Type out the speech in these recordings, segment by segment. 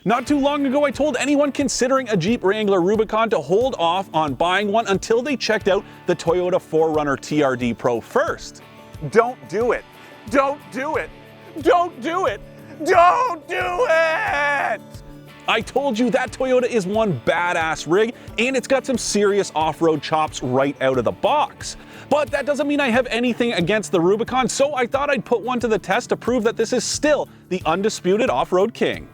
Not too long ago, I told anyone considering a Jeep Wrangler Rubicon to hold off on buying one until they checked out the Toyota 4Runner TRD Pro first. Don't do it. Don't do it. Don't do it. Don't do it! I told you that Toyota is one badass rig, and it's got some serious off-road chops right out of the box. But that doesn't mean I have anything against the Rubicon, so I thought I'd put one to the test to prove that this is still the undisputed off-road king.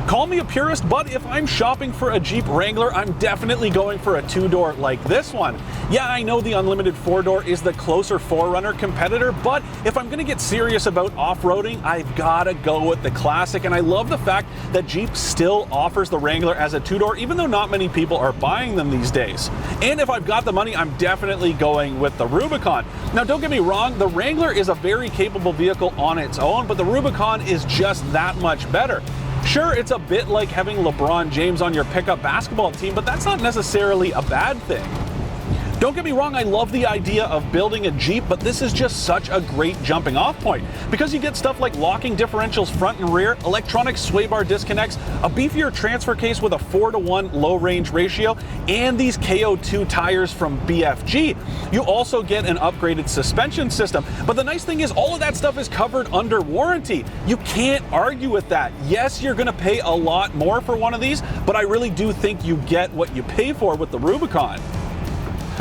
Call me a purist, but if I'm shopping for a Jeep Wrangler, I'm definitely going for a two-door like this one. Yeah, I know the unlimited 4-door is the closer 4Runner competitor, but if I'm gonna get serious about off-roading, I've gotta go with the classic, and I love the fact that Jeep still offers the Wrangler as a 2-door, even though not many people are buying them these days. And if I've got the money, I'm definitely going with the Rubicon. Now, don't get me wrong, the Wrangler is a very capable vehicle on its own, but the Rubicon is just that much better. Sure, it's a bit like having LeBron James on your pickup basketball team, but that's not necessarily a bad thing. Don't get me wrong, I love the idea of building a Jeep, but this is just such a great jumping off point because you get stuff like locking differentials front and rear, electronic sway bar disconnects, a beefier transfer case with a 4-to-1 low range ratio, and these KO2 tires from BFG. You also get an upgraded suspension system, but the nice thing is all of that stuff is covered under warranty. You can't argue with that. Yes, you're gonna pay a lot more for one of these, but I really do think you get what you pay for with the Rubicon.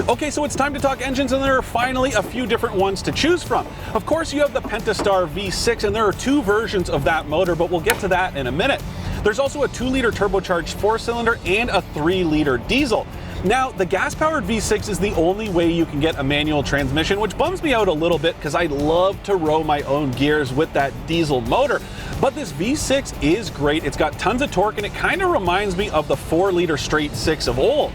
Okay, so it's time to talk engines, and there are finally a few different ones to choose from. Of course, you have the Pentastar V6, and there are two versions of that motor, but we'll get to that in a minute. There's also a 2-liter turbocharged 4-cylinder and a 3-liter diesel. Now, the gas-powered V6 is the only way you can get a manual transmission, which bums me out a little bit because I love to row my own gears with that diesel motor. But this V6 is great. It's got tons of torque, and it kind of reminds me of the 4-liter straight 6 of old.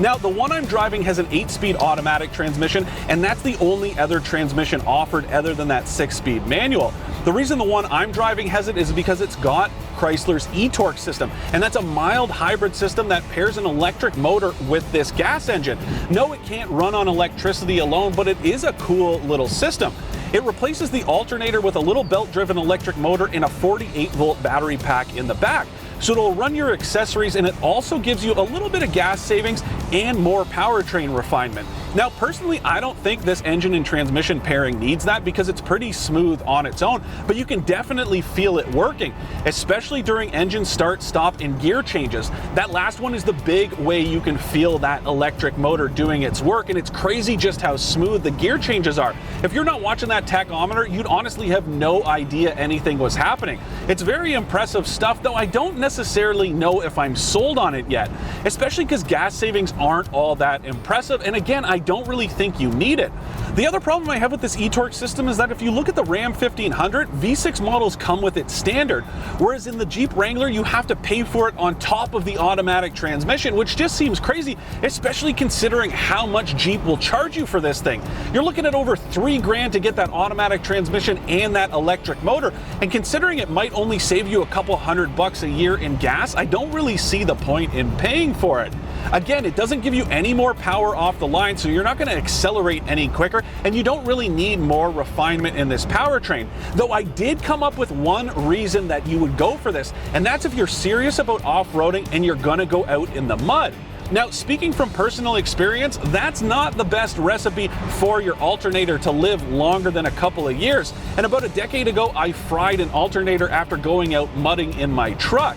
Now, the one I'm driving has an 8-speed automatic transmission, and that's the only other transmission offered other than that 6-speed manual. The reason the one I'm driving has it is because it's got Chrysler's e-torque system, and that's a mild hybrid system that pairs an electric motor with this gas engine. No, it can't run on electricity alone, but it is a cool little system. It replaces the alternator with a little belt-driven electric motor and a 48-volt battery pack in the back. So it'll run your accessories, and it also gives you a little bit of gas savings and more powertrain refinement. Now, personally, I don't think this engine and transmission pairing needs that because it's pretty smooth on its own, but you can definitely feel it working, especially during engine start, stop, and gear changes. That last one is the big way you can feel that electric motor doing its work, and it's crazy just how smooth the gear changes are. If you're not watching that tachometer, you'd honestly have no idea anything was happening. It's very impressive stuff, though I don't necessarily know if I'm sold on it yet, especially because gas savings aren't all that impressive, and again, I don't really think you need it. The other problem I have with this e-torque system is that if you look at the Ram 1500, V6 models come with it standard, whereas in the Jeep Wrangler, you have to pay for it on top of the automatic transmission, which just seems crazy, especially considering how much Jeep will charge you for this thing. You're looking at over $3 grand to get that automatic transmission and that electric motor, and considering it might only save you a couple $100 a year in gas, I don't really see the point in paying for it. Again, it doesn't give you any more power off the line, so you're not going to accelerate any quicker, and you don't really need more refinement in this powertrain. Though I did come up with one reason that you would go for this, and that's if you're serious about off-roading and you're going to go out in the mud. Now, speaking from personal experience, that's not the best recipe for your alternator to live longer than a couple of years. And about a decade ago, I fried an alternator after going out mudding in my truck.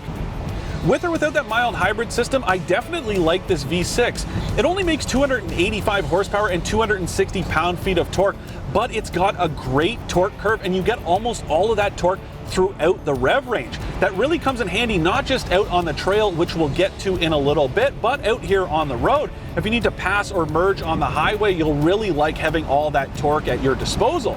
With or without that mild hybrid system, I definitely like this V6. It only makes 285 horsepower and 260 pound-feet of torque, but it's got a great torque curve, and you get almost all of that torque throughout the rev range. That really comes in handy not just out on the trail, which we'll get to in a little bit, but out here on the road. If you need to pass or merge on the highway, you'll really like having all that torque at your disposal.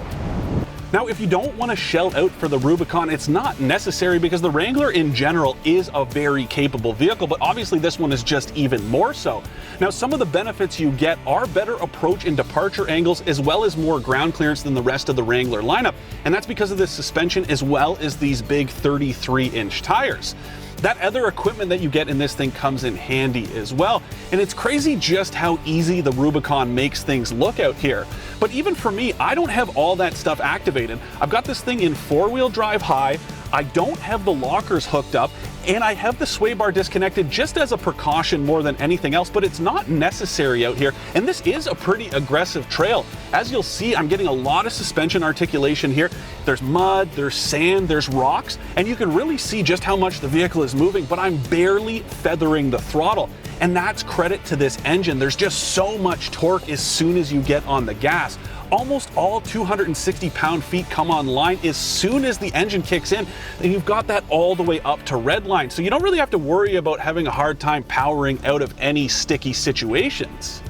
Now, if you don't want to shell out for the Rubicon, it's not necessary because the Wrangler in general is a very capable vehicle, but obviously this one is just even more so. Now, some of the benefits you get are better approach and departure angles, as well as more ground clearance than the rest of the Wrangler lineup, and that's because of the suspension as well as these big 33-inch tires. That other equipment that you get in this thing comes in handy as well. And it's crazy just how easy the Rubicon makes things look out here. But even for me, I don't have all that stuff activated. I've got this thing in 4-wheel drive high. I don't have the lockers hooked up, and I have the sway bar disconnected just as a precaution more than anything else, but it's not necessary out here. And this is a pretty aggressive trail. As you'll see, I'm getting a lot of suspension articulation here. There's mud, there's sand, there's rocks, and you can really see just how much the vehicle is moving, but I'm barely feathering the throttle. And that's credit to this engine. There's just so much torque as soon as you get on the gas. Almost all 260 pound-feet come online as soon as the engine kicks in, and you've got that all the way up to redline. So you don't really have to worry about having a hard time powering out of any sticky situations.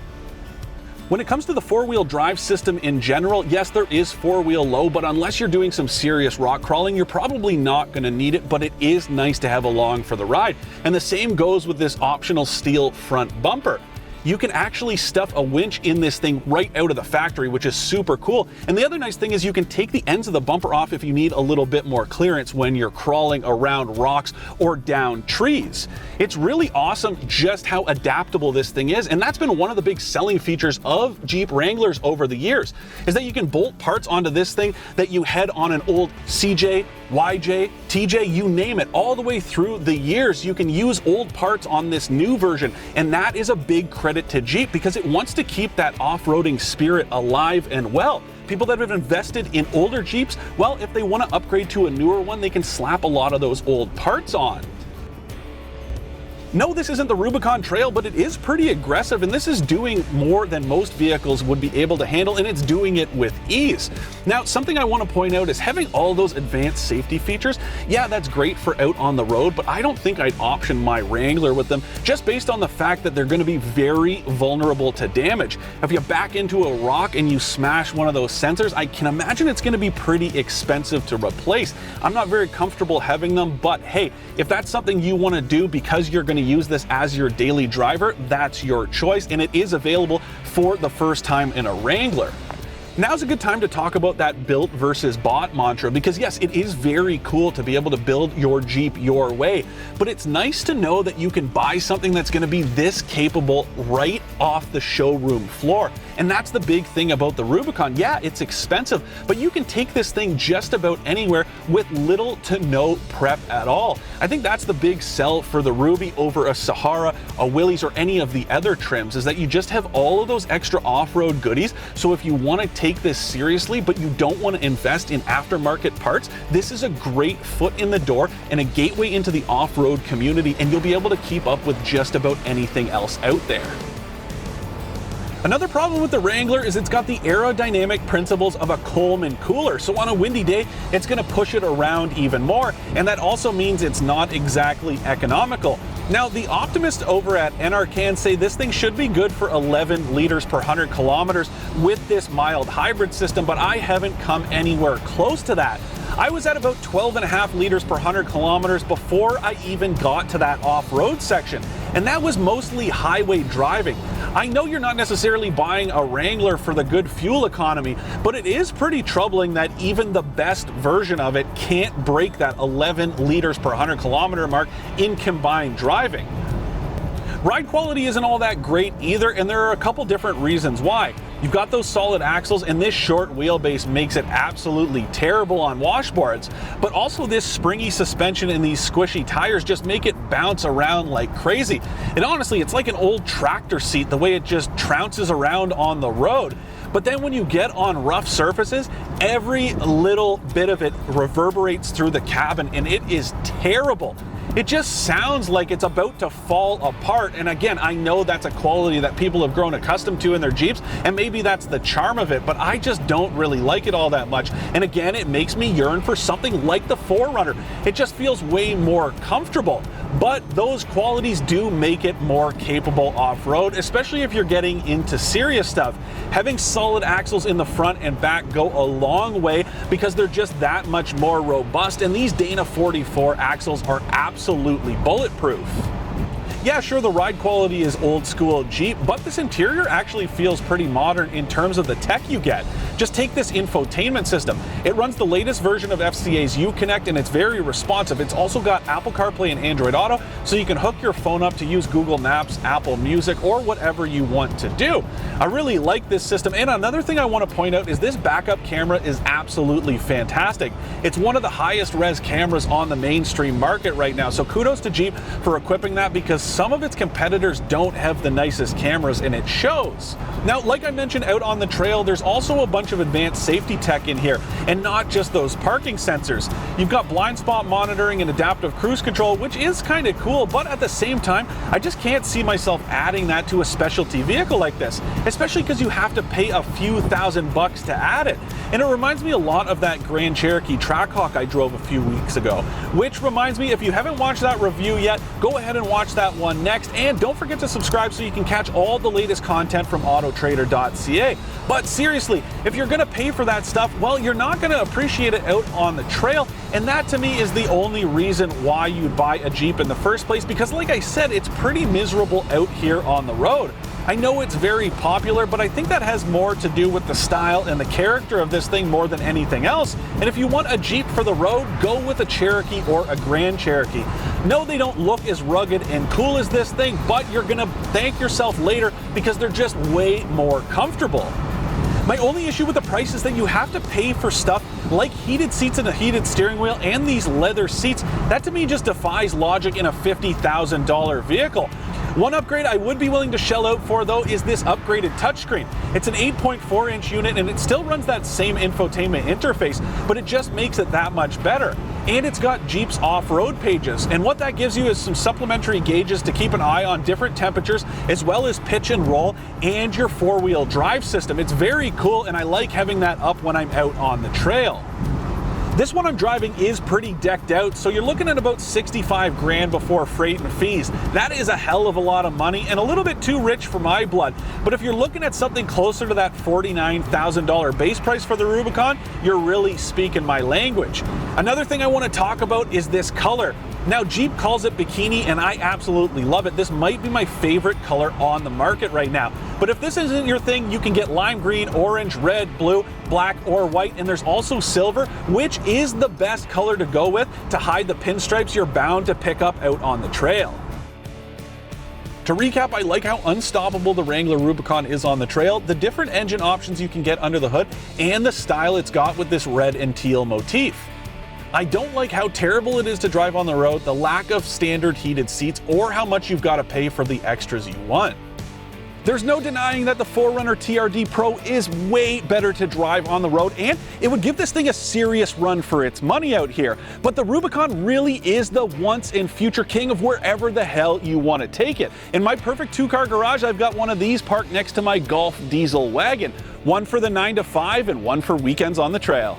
When it comes to the 4-wheel drive system in general, yes, there is 4-wheel low, but unless you're doing some serious rock crawling, you're probably not going to need it, but it is nice to have along for the ride. And the same goes with this optional steel front bumper. You can actually stuff a winch in this thing right out of the factory, which is super cool. And the other nice thing is you can take the ends of the bumper off if you need a little bit more clearance when you're crawling around rocks or down trees. It's really awesome just how adaptable this thing is, and that's been one of the big selling features of Jeep Wranglers over the years, is that you can bolt parts onto this thing that you had on an old CJ, YJ, TJ, you name it, all the way through the years. You can use old parts on this new version, and that is a big credit to Jeep because it wants to keep that off-roading spirit alive and well. People that have invested in older Jeeps, well, if they want to upgrade to a newer one, they can slap a lot of those old parts on. No, this isn't the Rubicon Trail, but it is pretty aggressive, and this is doing more than most vehicles would be able to handle, and it's doing it with ease. Now, something I want to point out is having all those advanced safety features, yeah, that's great for out on the road, but I don't think I'd option my Wrangler with them just based on the fact that they're going to be very vulnerable to damage. If you back into a rock and you smash one of those sensors, I can imagine it's going to be pretty expensive to replace. I'm not very comfortable having them, but hey, if that's something you want to do because you're going to use this as your daily driver, that's your choice, and it is available for the first time in a Wrangler. Now's a good time to talk about that built versus bought mantra, because yes, it is very cool to be able to build your Jeep your way, but it's nice to know that you can buy something that's going to be this capable right off the showroom floor. And that's the big thing about the Rubicon. Yeah, it's expensive, but you can take this thing just about anywhere with little to no prep at all. I think that's the big sell for the Ruby over a Sahara, a Willys, or any of the other trims, is that you just have all of those extra off-road goodies. So if you want to take this seriously, but you don't want to invest in aftermarket parts, this is a great foot in the door and a gateway into the off-road community, and you'll be able to keep up with just about anything else out there. Another problem with the Wrangler is it's got the aerodynamic principles of a Coleman cooler, so on a windy day, it's going to push it around even more, and that also means it's not exactly economical. Now, the optimists over at NRCan say this thing should be good for 11 liters per 100 kilometers with this mild hybrid system, but I haven't come anywhere close to that. I was at about 12.5 liters per 100 kilometers before I even got to that off-road section, and that was mostly highway driving. I know you're not necessarily buying a Wrangler for the good fuel economy, but it is pretty troubling that even the best version of it can't break that 11 liters per 100 kilometer mark in combined driving. Ride quality isn't all that great either, and there are a couple different reasons why. You've got those solid axles, and this short wheelbase makes it absolutely terrible on washboards, but also this springy suspension and these squishy tires just make it bounce around like crazy. And honestly, it's like an old tractor seat, the way it just trounces around on the road. But then when you get on rough surfaces, every little bit of it reverberates through the cabin, and it is terrible. It just sounds like it's about to fall apart. And again, I know that's a quality that people have grown accustomed to in their Jeeps, and maybe that's the charm of it, but I just don't really like it all that much. And again, it makes me yearn for something like the 4Runner. It just feels way more comfortable. But those qualities do make it more capable off-road, especially if you're getting into serious stuff. Having solid axles in the front and back go a long way because they're just that much more robust, and these Dana 44 axles are absolutely bulletproof. Yeah, sure, the ride quality is old school Jeep, but this interior actually feels pretty modern in terms of the tech you get. Just take this infotainment system. It runs the latest version of FCA's Uconnect and it's very responsive. It's also got Apple CarPlay and Android Auto, so you can hook your phone up to use Google Maps, Apple Music, or whatever you want to do. I really like this system, and another thing I want to point out is this backup camera is absolutely fantastic. It's one of the highest res cameras on the mainstream market right now, so kudos to Jeep for equipping that, because some of its competitors don't have the nicest cameras, and it shows. Now, like I mentioned out on the trail, there's also a bunch of advanced safety tech in here, and not just those parking sensors. You've got blind spot monitoring and adaptive cruise control, which is kind of cool, but at the same time, I just can't see myself adding that to a specialty vehicle like this, especially because you have to pay a few $1,000s to add it. And it reminds me a lot of that Grand Cherokee Trackhawk I drove a few weeks ago, which reminds me, if you haven't watched that review yet, go ahead and watch that one next, and don't forget to subscribe so you can catch all the latest content from autoTRADER.ca. But seriously, if you're gonna pay for that stuff, well, you're not gonna appreciate it out on the trail, and that to me is the only reason why you'd buy a Jeep in the first place, because like I said, it's pretty miserable out here on the road. I know it's very popular, but I think that has more to do with the style and the character of this thing more than anything else. And if you want a Jeep for the road, go with a Cherokee or a Grand Cherokee. No, they don't look as rugged and cool as this thing, but you're gonna thank yourself later because they're just way more comfortable. My only issue with the price is that you have to pay for stuff like heated seats and a heated steering wheel and these leather seats. That to me just defies logic in a $50,000 vehicle. One upgrade I would be willing to shell out for, though, is this upgraded touchscreen. It's an 8.4-inch unit and it still runs that same infotainment interface, but it just makes it that much better. And it's got Jeep's off-road pages, and what that gives you is some supplementary gauges to keep an eye on different temperatures, as well as pitch and roll, and your four-wheel drive system. It's very cool, and I like having that up when I'm out on the trail. This one I'm driving is pretty decked out, so you're looking at about 65 grand before freight and fees. That is a hell of a lot of money and a little bit too rich for my blood. But if you're looking at something closer to that $49,000 base price for the Rubicon, you're really speaking my language. Another thing I want to talk about is this color. Now, Jeep calls it bikini, and I absolutely love it. This might be my favorite color on the market right now. But if this isn't your thing, you can get lime green, orange, red, blue, black, or white, and there's also silver, which is the best color to go with to hide the pinstripes you're bound to pick up out on the trail. To recap, I like how unstoppable the Wrangler Rubicon is on the trail, the different engine options you can get under the hood, and the style it's got with this red and teal motif. I don't like how terrible it is to drive on the road, the lack of standard heated seats, or how much you've got to pay for the extras you want. There's no denying that the 4Runner TRD Pro is way better to drive on the road, and it would give this thing a serious run for its money out here. But the Rubicon really is the once and future king of wherever the hell you want to take it. In my perfect two-car garage, I've got one of these parked next to my Golf diesel wagon. One for the 9 to 5 and one for weekends on the trail.